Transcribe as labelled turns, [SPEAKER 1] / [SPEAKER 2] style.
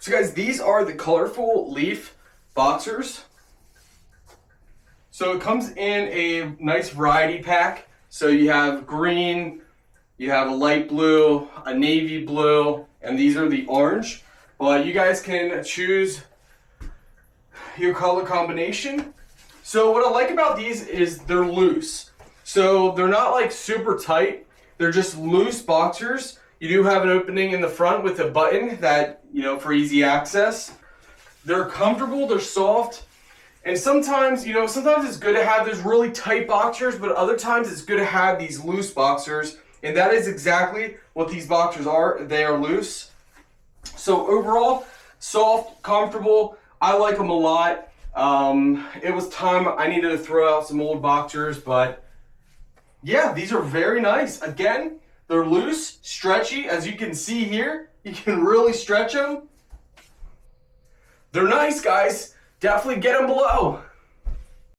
[SPEAKER 1] So guys, these are the Colorful Leaf boxers. So it comes in a nice variety pack. So you have green, you have a light blue, a navy blue, and these are the orange. But you guys can choose your color combination. So what I like about these is they're loose. So they're not like super tight. They're just loose boxers. You do have an opening in the front with a button that, you know, for easy access. They're comfortable, they're soft. And sometimes, you know, sometimes it's good to have those really tight boxers, but other times it's good to have these loose boxers. And that is exactly what these boxers are. They are loose. So overall, soft, comfortable. I like them a lot. It was time I needed to throw out some old boxers, but yeah, these are very nice. Again, they're loose, stretchy, as you can see here. You can really stretch them. They're nice, guys. Definitely get them below.